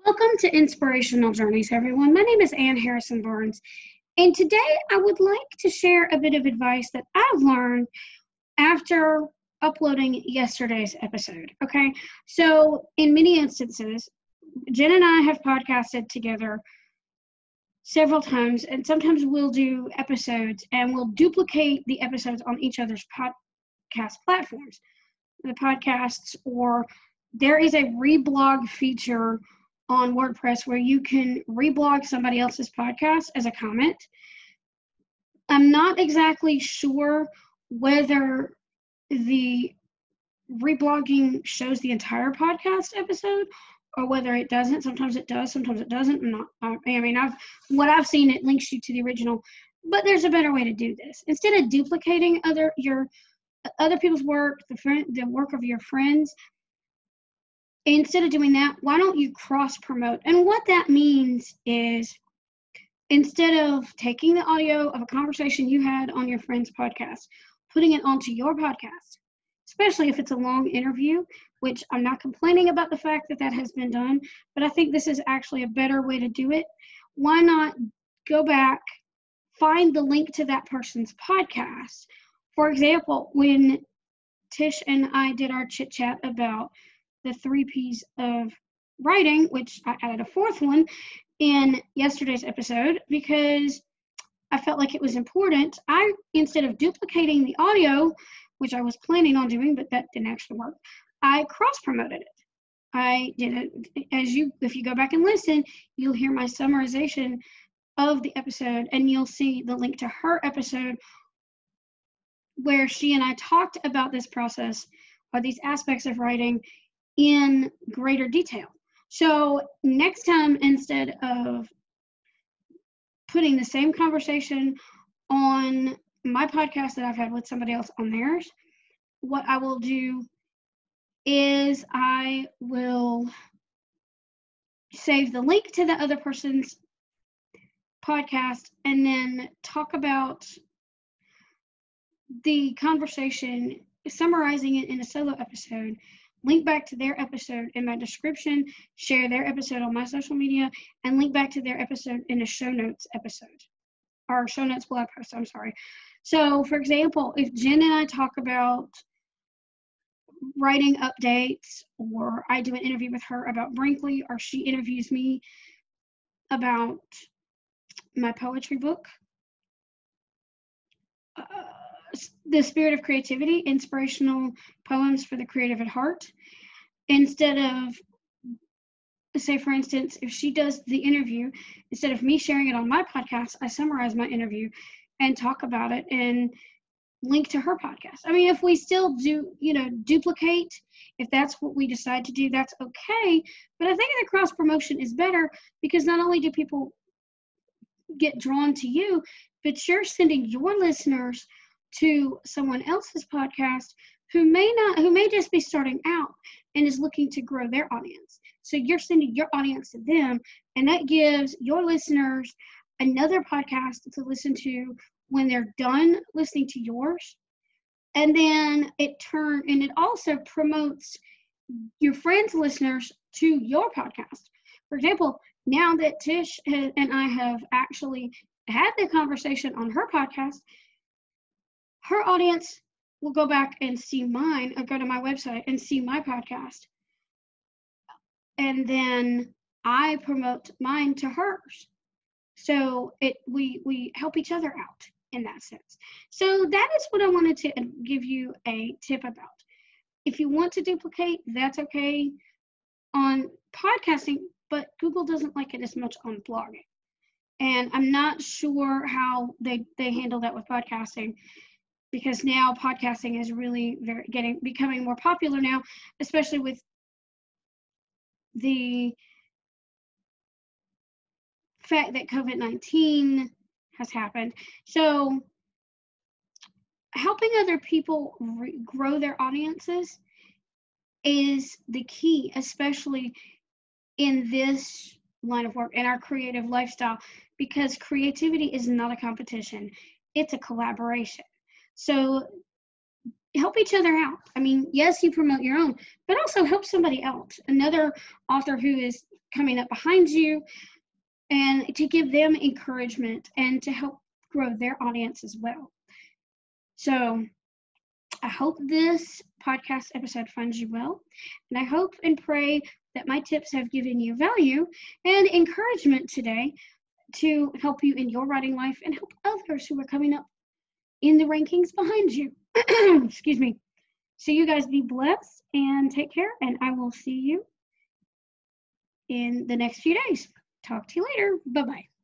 Welcome to Inspirational Journeys, everyone. My name is Ann Harrison Barnes, and today I would like to share a bit of advice that I've learned after uploading yesterday's episode. Okay, so in many instances, Jen and I have podcasted together several times, and sometimes we'll do episodes and we'll duplicate the episodes on each other's podcast platforms. The podcasts, or there is a reblog feature on WordPress where you can reblog somebody else's podcast as a comment. I'm not exactly sure whether the reblogging shows the entire podcast episode or whether it doesn't. Sometimes it does, sometimes it doesn't. What I've seen, it links you to the original, but there's a better way to do this. Instead of duplicating other people's work, the work of your friends, instead of doing that, why don't you cross-promote? And what that means is, instead of taking the audio of a conversation you had on your friend's podcast, putting it onto your podcast, especially if it's a long interview, which I'm not complaining about the fact that has been done, but I think this is actually a better way to do it. Why not go back, find the link to that person's podcast? For example, when Tish and I did our chit-chat about the 3 P's of writing, which I added a 4th one in yesterday's episode because I felt like it was important. Instead of duplicating the audio, which I was planning on doing, but that didn't actually work, I cross-promoted it. I did it, if you go back and listen, you'll hear my summarization of the episode, and you'll see the link to her episode where she and I talked about this process or these aspects of writing in greater detail. So next time, instead of putting the same conversation on my podcast that I've had with somebody else on theirs, what I will do is I will save the link to the other person's podcast and then talk about the conversation, summarizing it in a solo episode, link back to their episode in my description, share their episode on my social media, and link back to their episode in a show notes episode, or show notes blog post, I'm sorry. So, for example, if Jen and I talk about writing updates, or I do an interview with her about Brinkley, or she interviews me about my poetry book, The Spirit of Creativity, Inspirational Poems for the Creative at Heart. Instead of, say for instance, if she does the interview, instead of me sharing it on my podcast, I summarize my interview and talk about it and link to her podcast. I mean, if we still do, duplicate, if that's what we decide to do, that's okay. But I think the cross promotion is better because not only do people get drawn to you, but you're sending your listeners to someone else's podcast who may just be starting out and is looking to grow their audience. So you're sending your audience to them, and that gives your listeners another podcast to listen to when they're done listening to yours. And then it also promotes your friends' listeners to your podcast. For example, now that Tish and I have actually had the conversation on her podcast, her audience will go back and see mine, or go to my website and see my podcast. And then I promote mine to hers. So we help each other out in that sense. So that is what I wanted to give you a tip about. If you want to duplicate, that's okay on podcasting, but Google doesn't like it as much on blogging. And I'm not sure how they handle that with podcasting, because now podcasting is really becoming more popular now, especially with the fact that COVID-19 has happened. So helping other people grow their audiences is the key, especially in this line of work, in our creative lifestyle, because creativity is not a competition, it's a collaboration. So help each other out. I mean, yes, you promote your own, but also help somebody else, another author who is coming up behind you, and to give them encouragement and to help grow their audience as well. So I hope this podcast episode finds you well, and I hope and pray that my tips have given you value and encouragement today to help you in your writing life and help others who are coming up in the rankings behind you. Excuse me. So you guys be blessed and take care, and I will see you in the next few days. Talk to you later. Bye-bye.